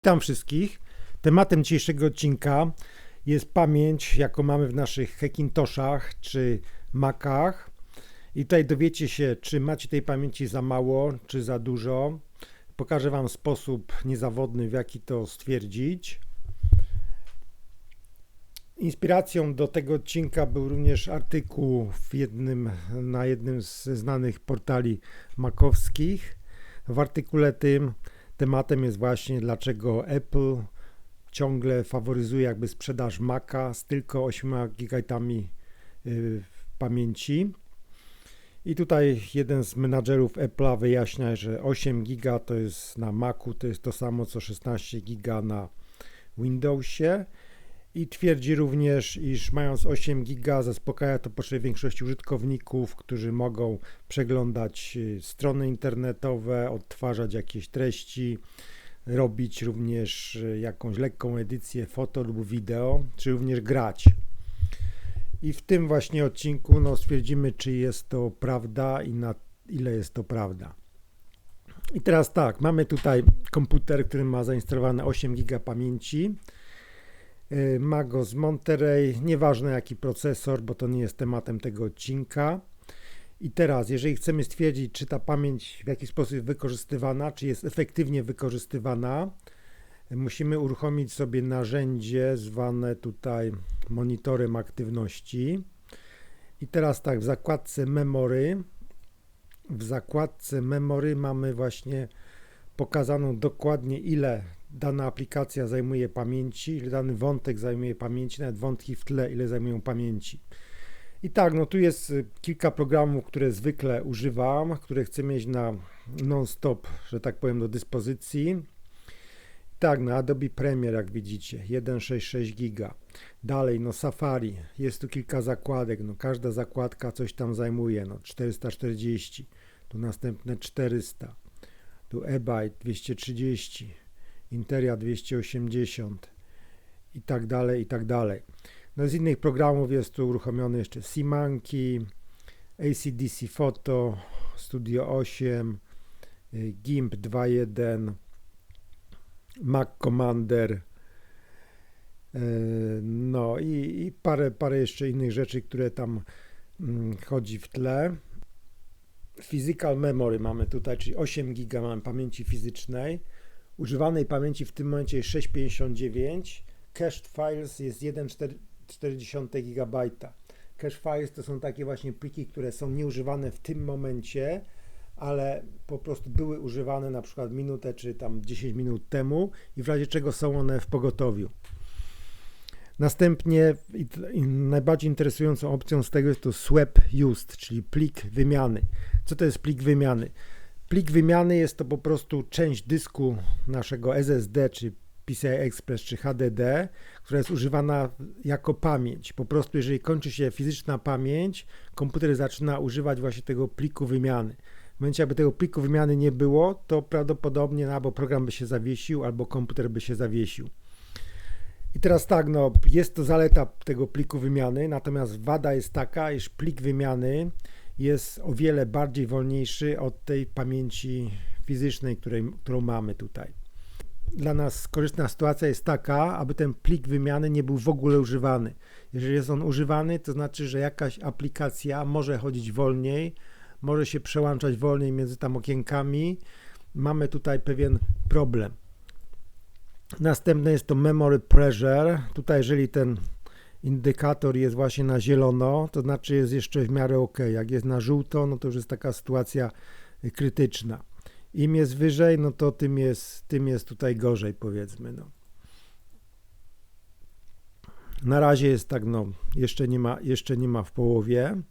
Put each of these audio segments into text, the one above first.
Witam wszystkich. Tematem dzisiejszego odcinka jest pamięć, jaką mamy w naszych Hackintoshach czy Macach. I tutaj dowiecie się, czy macie tej pamięci za mało, czy za dużo. Pokażę Wam sposób niezawodny, w jaki to stwierdzić. Inspiracją do tego odcinka był również artykuł na jednym ze znanych portali makowskich. W artykule tym tematem jest właśnie, dlaczego Apple ciągle faworyzuje jakby sprzedaż Maca z tylko 8 GB pamięci. I tutaj jeden z menadżerów Apple'a wyjaśnia, że 8 GB to jest na Macu, to jest to samo co 16 GB na Windowsie. I twierdzi również, iż mając 8 GB zaspokaja to potrzeby większości użytkowników, którzy mogą przeglądać strony internetowe, odtwarzać jakieś treści, robić również jakąś lekką edycję foto lub wideo, czy również grać. I w tym właśnie odcinku stwierdzimy, czy jest to prawda i na ile jest to prawda. I teraz tak, mamy tutaj komputer, który ma zainstalowane 8 GB pamięci. Ma go z Monterey, nieważne jaki procesor, bo to nie jest tematem tego odcinka. I teraz, jeżeli chcemy stwierdzić, czy ta pamięć w jakiś sposób jest wykorzystywana, czy jest efektywnie wykorzystywana, musimy uruchomić sobie narzędzie zwane tutaj monitorem aktywności. I teraz tak, w zakładce Memory mamy właśnie pokazaną dokładnie, ile dana aplikacja zajmuje pamięci, ile dany wątek zajmuje pamięci, nawet wątki w tle, ile zajmują pamięci. I tak, tu jest kilka programów, które zwykle używam, które chcę mieć na non-stop, że tak powiem, do dyspozycji. Tak, Adobe Premiere, jak widzicie, 1,66 GB. Dalej, Safari, jest tu kilka zakładek, każda zakładka coś tam zajmuje, 440, tu następne 400, tu eBay 230, Interia 280 i tak dalej, i tak dalej. Z innych programów jest tu uruchomiony jeszcze SeaMonkey, AC/DC Photo, Studio 8, GIMP 2.1, Mac Commander, i parę jeszcze innych rzeczy, które tam chodzi w tle. Physical Memory mamy tutaj, czyli 8 GB mamy pamięci fizycznej. Używanej pamięci w tym momencie jest 659, cached files jest 1,4 GB. Cache files to są takie właśnie pliki, które są nieużywane w tym momencie, ale po prostu były używane na przykład minutę czy tam 10 minut temu i w razie czego są one w pogotowiu. Następnie najbardziej interesującą opcją z tego jest to swap used, czyli plik wymiany. Co to jest plik wymiany? Plik wymiany jest to po prostu część dysku naszego SSD, czy PCI Express, czy HDD, która jest używana jako pamięć. Po prostu jeżeli kończy się fizyczna pamięć, komputer zaczyna używać właśnie tego pliku wymiany. W momencie, jakby tego pliku wymiany nie było, to prawdopodobnie albo program by się zawiesił, albo komputer by się zawiesił. I teraz tak, jest to zaleta tego pliku wymiany, natomiast wada jest taka, iż plik wymiany jest o wiele bardziej wolniejszy od tej pamięci fizycznej, którą mamy tutaj. Dla nas korzystna sytuacja jest taka, aby ten plik wymiany nie był w ogóle używany. Jeżeli jest on używany, to znaczy, że jakaś aplikacja może chodzić wolniej, może się przełączać wolniej między tam okienkami. Mamy tutaj pewien problem. Następne jest to Memory Pressure. Tutaj jeżeli ten indykator jest właśnie na zielono, to znaczy jest jeszcze w miarę ok. Jak jest na żółto, to już jest taka sytuacja krytyczna. Im jest wyżej, to tym jest tutaj gorzej, powiedzmy. Na razie jest tak, jeszcze nie ma w połowie.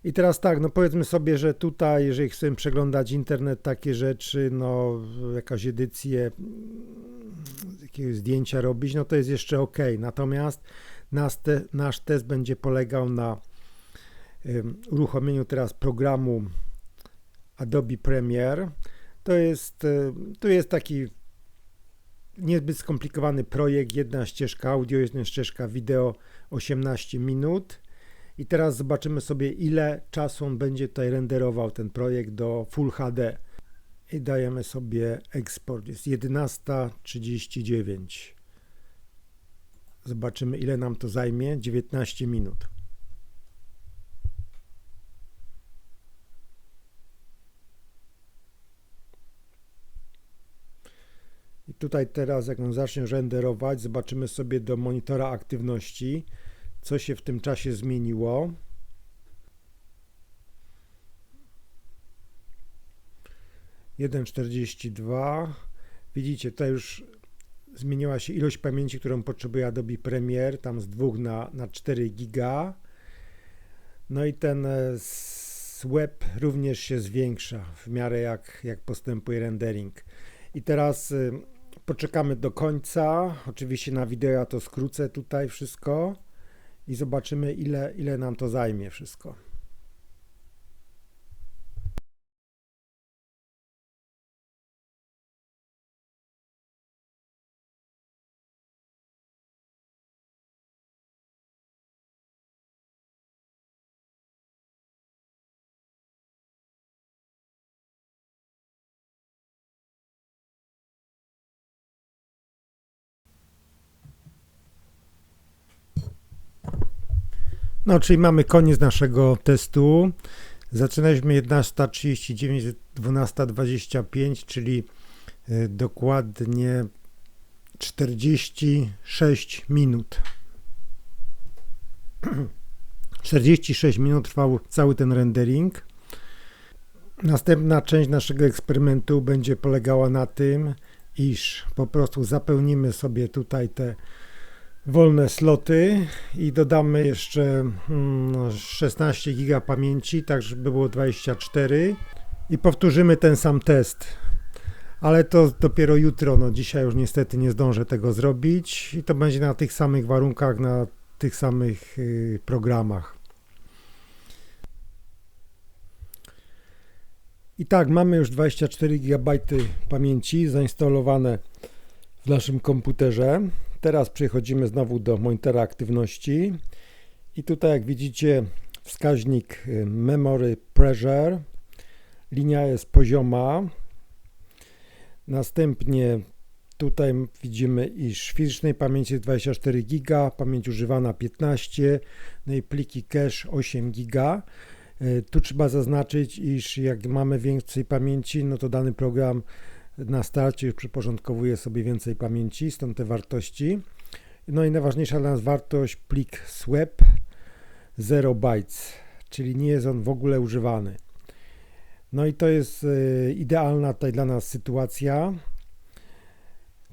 I teraz tak, powiedzmy sobie, że tutaj, jeżeli chcemy przeglądać internet, takie rzeczy, jakaś edycję, jakiegoś zdjęcia robić, to jest jeszcze ok. Natomiast nasz test będzie polegał na uruchomieniu teraz programu Adobe Premiere. To jest taki niezbyt skomplikowany projekt, jedna ścieżka audio, jedna ścieżka wideo, 18 minut. I teraz zobaczymy sobie, ile czasu on będzie tutaj renderował ten projekt do Full HD. i dajemy sobie eksport. Jest 11:39. Zobaczymy, ile nam to zajmie. 19 minut. I tutaj teraz, jak on zacznie renderować, zobaczymy sobie do monitora aktywności, co się w tym czasie zmieniło. Jeden 42. Widzicie, tutaj już zmieniła się ilość pamięci, którą potrzebuje Adobe Premiere, tam z 2 na 4 giga. No i ten web również się zwiększa w miarę jak postępuje rendering. I teraz poczekamy do końca. Oczywiście na wideo ja to skrócę tutaj wszystko i zobaczymy, ile nam to zajmie wszystko. No, czyli mamy koniec naszego testu. Zaczynaliśmy 11:39, 12:25, czyli dokładnie 46 minut. 46 minut trwał cały ten rendering. Następna część naszego eksperymentu będzie polegała na tym, iż po prostu zapełnimy sobie tutaj te wolne sloty i dodamy jeszcze 16 giga pamięci, tak żeby było 24 i powtórzymy ten sam test. Ale to dopiero jutro, no dzisiaj już niestety nie zdążę tego zrobić i to będzie na tych samych warunkach, na tych samych programach. I tak, mamy już 24 GB pamięci zainstalowane w naszym komputerze. Teraz przechodzimy znowu do monitora aktywności i tutaj, jak widzicie, wskaźnik Memory Pressure, linia jest pozioma. Następnie tutaj widzimy, iż fizycznej pamięci jest 24 GB, pamięć używana 15, no i pliki cache 8 GB. Tu trzeba zaznaczyć, iż jak mamy więcej pamięci, no to dany program na starcie już przyporządkowuje sobie więcej pamięci, stąd te wartości. No i najważniejsza dla nas wartość, plik swap 0 bytes, czyli nie jest on w ogóle używany. No i to jest idealna tutaj dla nas sytuacja,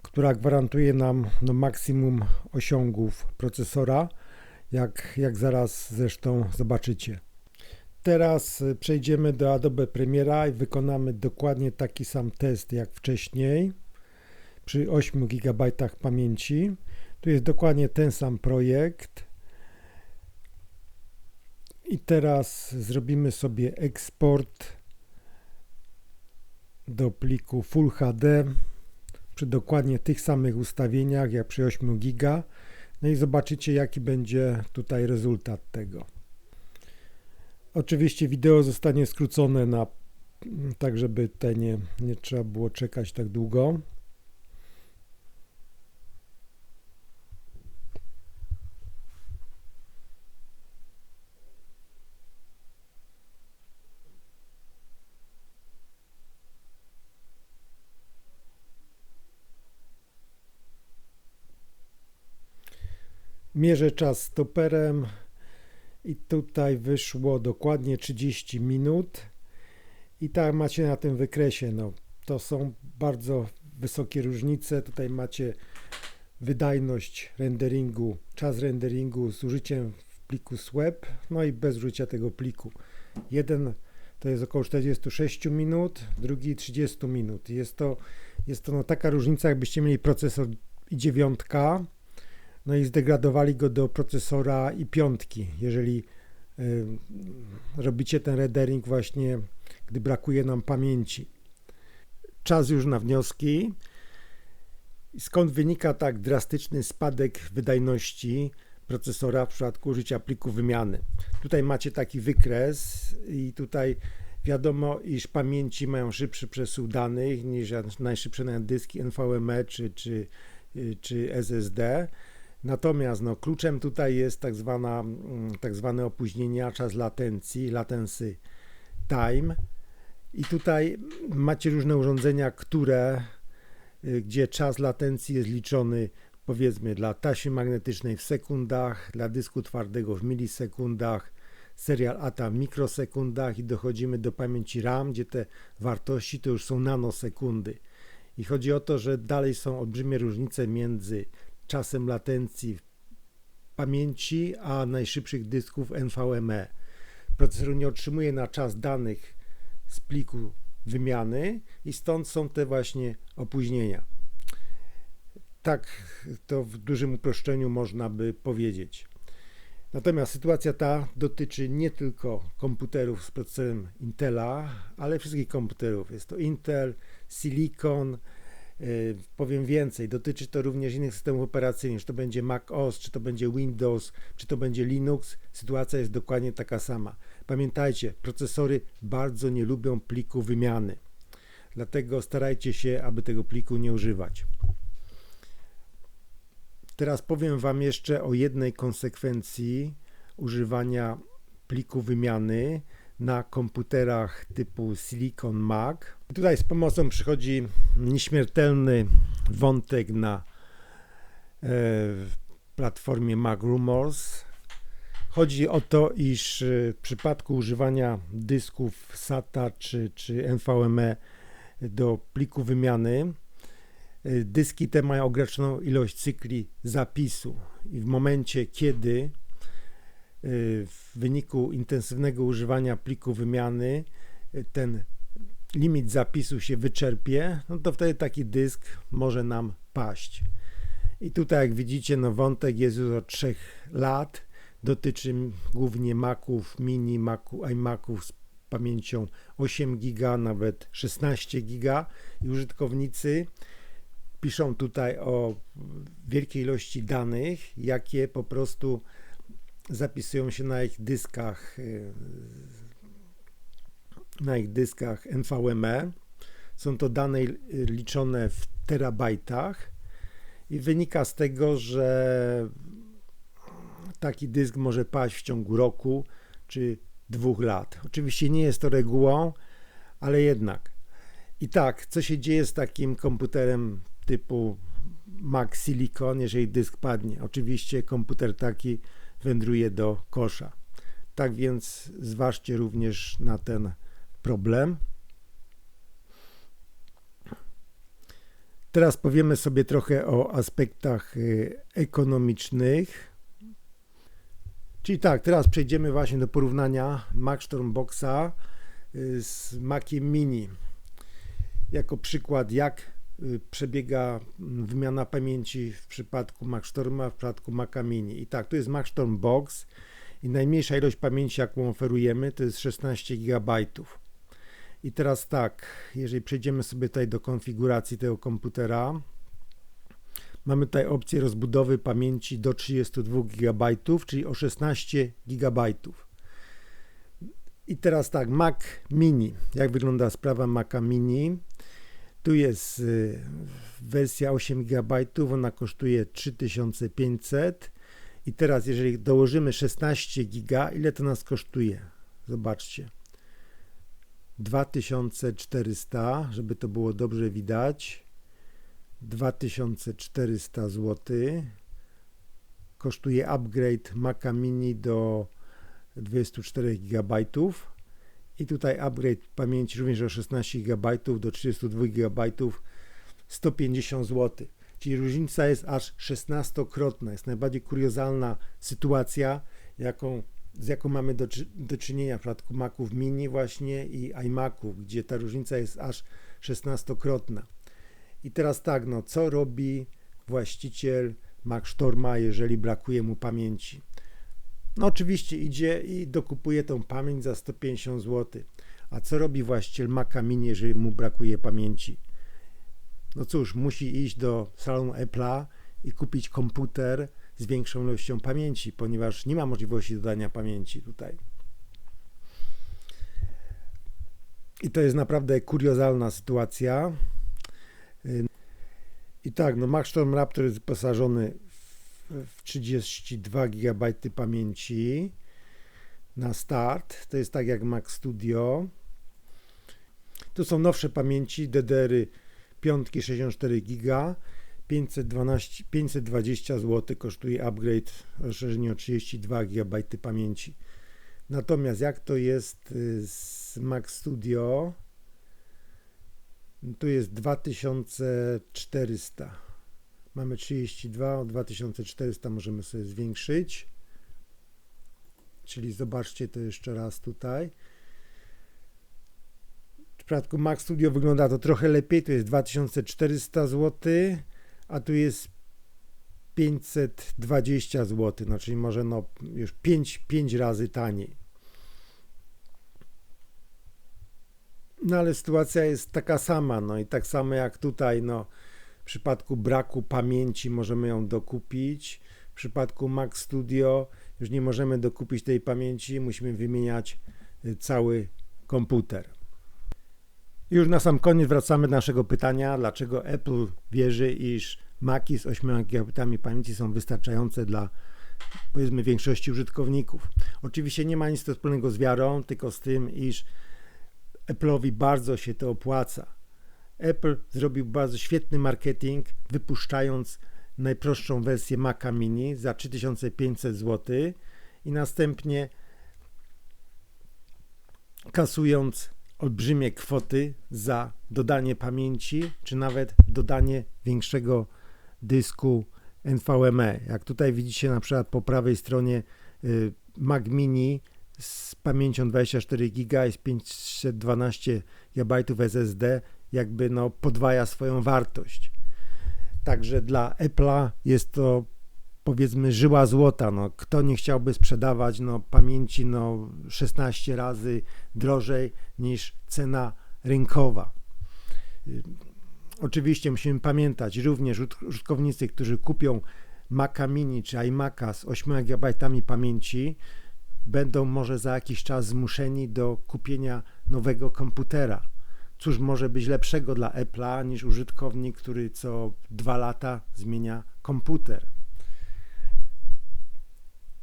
która gwarantuje nam maksimum osiągów procesora, jak zaraz zresztą zobaczycie. Teraz przejdziemy do Adobe Premiera i wykonamy dokładnie taki sam test jak wcześniej przy 8 GB pamięci. Tu jest dokładnie ten sam projekt. I teraz zrobimy sobie eksport do pliku Full HD przy dokładnie tych samych ustawieniach jak przy 8 GB. No i zobaczycie, jaki będzie tutaj rezultat tego. Oczywiście wideo zostanie skrócone tak, żeby tutaj nie trzeba było czekać tak długo. Mierzę czas stoperem i tutaj wyszło dokładnie 30 minut i tak macie na tym wykresie, no to są bardzo wysokie różnice. Tutaj macie wydajność renderingu, czas renderingu z użyciem w pliku swap, no i bez użycia tego pliku. Jeden to jest około 46 minut, drugi 30 minut. Jest to taka różnica, jakbyście mieli procesor i9, no i zdegradowali go do procesora i5, jeżeli robicie ten rendering właśnie, gdy brakuje nam pamięci. Czas już na wnioski. Skąd wynika tak drastyczny spadek wydajności procesora w przypadku użycia pliku wymiany? Tutaj macie taki wykres i tutaj Wiadomo, iż pamięci mają szybszy przesył danych niż najszybsze dyski NVMe czy SSD. Natomiast kluczem tutaj jest tak zwane opóźnienia, czas latencji, latency time. I tutaj macie różne urządzenia, gdzie czas latencji jest liczony, powiedzmy, dla taśmy magnetycznej w sekundach, dla dysku twardego w milisekundach, serial ATA w mikrosekundach i dochodzimy do pamięci RAM, gdzie te wartości to już są nanosekundy. I chodzi o to, że dalej są olbrzymie różnice między czasem latencji pamięci a najszybszych dysków NVMe. Procesor nie otrzymuje na czas danych z pliku wymiany i stąd są te właśnie opóźnienia. Tak to w dużym uproszczeniu można by powiedzieć. Natomiast sytuacja ta dotyczy nie tylko komputerów z procesorem Intela, ale wszystkich komputerów. Jest to Intel, Silicon, powiem więcej, dotyczy to również innych systemów operacyjnych, czy to będzie Mac OS, czy to będzie Windows, czy to będzie Linux. Sytuacja jest dokładnie taka sama. Pamiętajcie, procesory bardzo nie lubią pliku wymiany, dlatego starajcie się, aby tego pliku nie używać. Teraz powiem Wam jeszcze o jednej konsekwencji używania pliku wymiany na komputerach typu Silicon Mac. Tutaj z pomocą przychodzi nieśmiertelny wątek na platformie Mac Rumors. Chodzi o to, iż w przypadku używania dysków SATA czy NVMe do pliku wymiany, dyski te mają ograniczoną ilość cykli zapisu i w momencie, kiedy w wyniku intensywnego używania pliku wymiany ten limit zapisu się wyczerpie, no to wtedy taki dysk może nam paść. I tutaj, jak widzicie, wątek jest już od 3 lat, dotyczy głównie Maców mini, iMaców z pamięcią 8 GB, nawet 16 GB i użytkownicy piszą tutaj o wielkiej ilości danych, jakie po prostu zapisują się na ich dyskach NVMe. Są to dane liczone w terabajtach i wynika z tego, że taki dysk może paść w ciągu roku czy 2 lat. Oczywiście nie jest to regułą, ale jednak. I tak, co się dzieje z takim komputerem typu Mac Silicon, jeżeli dysk padnie? Oczywiście komputer taki wędruje do kosza. Tak więc zważcie również na ten problem. Teraz powiemy sobie trochę o aspektach ekonomicznych. Czyli tak, teraz przejdziemy właśnie do porównania Mac Stormboxa z Maciem Mini. Jako przykład, jak przebiega wymiana pamięci w przypadku Mac Storma, w przypadku Maca Mini. I tak, tu jest Mac Stormbox i najmniejsza ilość pamięci, jaką oferujemy, to jest 16 GB. I teraz tak, jeżeli przejdziemy sobie tutaj do konfiguracji tego komputera, mamy tutaj opcję rozbudowy pamięci do 32 GB, czyli o 16 GB. I teraz tak, Mac Mini. Jak wygląda sprawa Maca Mini? Tu jest wersja 8 GB, ona kosztuje 3500. I teraz, jeżeli dołożymy 16 GB, ile to nas kosztuje? Zobaczcie. 2400, żeby to było dobrze widać. 2400 zł. Kosztuje upgrade Maca Mini do 24 GB. I tutaj upgrade pamięci również o 16 GB do 32 GB 150 zł. Czyli różnica jest aż 16-krotna. Jest najbardziej kuriozalna sytuacja, z jaką mamy do czynienia w przypadku Maców Mini właśnie i iMaców, gdzie ta różnica jest aż 16-krotna. I teraz tak, co robi właściciel Mac Storma, jeżeli brakuje mu pamięci? No oczywiście idzie i dokupuje tą pamięć za 150 zł. A co robi właściciel Maca Mini, jeżeli mu brakuje pamięci? No cóż, musi iść do salonu Apple'a i kupić komputer z większą ilością pamięci, ponieważ nie ma możliwości dodania pamięci tutaj. I to jest naprawdę kuriozalna sytuacja. I tak, no Maxstorm Raptor jest wyposażony w 32 GB pamięci na start. To jest tak jak Mac Studio. Tu są nowsze pamięci DDR-y 5 64 GB. 520 zł kosztuje upgrade, rozszerzenie o 32 GB pamięci. Natomiast jak to jest z Mac Studio, tu jest 2400. Mamy 32, o 2400 możemy sobie zwiększyć. Czyli zobaczcie to jeszcze raz tutaj. W przypadku Mac Studio wygląda to trochę lepiej, tu jest 2400 zł, a tu jest 520 zł, no czyli może no już 5 razy taniej. No ale sytuacja jest taka sama, no i tak samo jak tutaj, no w przypadku braku pamięci możemy ją dokupić, w przypadku Mac Studio już nie możemy dokupić tej pamięci, musimy wymieniać cały komputer. Już na sam koniec wracamy do naszego pytania, dlaczego Apple wierzy, iż Maci z 8 GB pamięci są wystarczające dla, powiedzmy, większości użytkowników. Oczywiście nie ma nic wspólnego z wiarą, tylko z tym, iż Apple'owi bardzo się to opłaca. Apple zrobił bardzo świetny marketing, wypuszczając najprostszą wersję Maca Mini za 3500 zł i następnie kasując olbrzymie kwoty za dodanie pamięci, czy nawet dodanie większego dysku NVMe. Jak tutaj widzicie na przykład po prawej stronie Mac Mini z pamięcią 24 GB i z 512 GB SSD jakby no podwaja swoją wartość. Także dla Apple'a jest to, powiedzmy, żyła złota. No, kto nie chciałby sprzedawać pamięci 16 razy drożej niż cena rynkowa. Oczywiście musimy pamiętać, również użytkownicy, którzy kupią Maca Mini czy iMaca z 8 GB pamięci, będą może za jakiś czas zmuszeni do kupienia nowego komputera. Cóż może być lepszego dla Apple'a niż użytkownik, który co 2 lata zmienia komputer.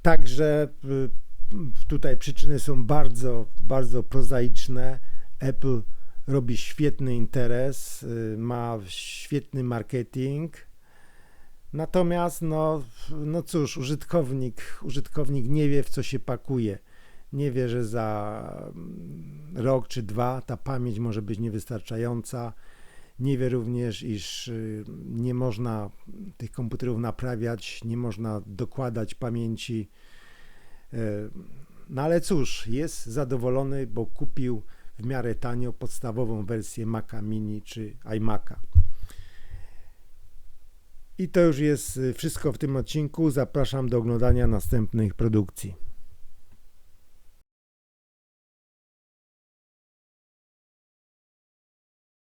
Także tutaj przyczyny są bardzo, bardzo prozaiczne. Apple robi świetny interes, ma świetny marketing. Natomiast no cóż, użytkownik nie wie, w co się pakuje. Nie wie, że za rok czy 2 ta pamięć może być niewystarczająca. Nie wie również, iż nie można tych komputerów naprawiać, nie można dokładać pamięci. No ale cóż, jest zadowolony, bo kupił w miarę tanio podstawową wersję Maca Mini czy iMaca. I to już jest wszystko w tym odcinku. Zapraszam do oglądania następnych produkcji.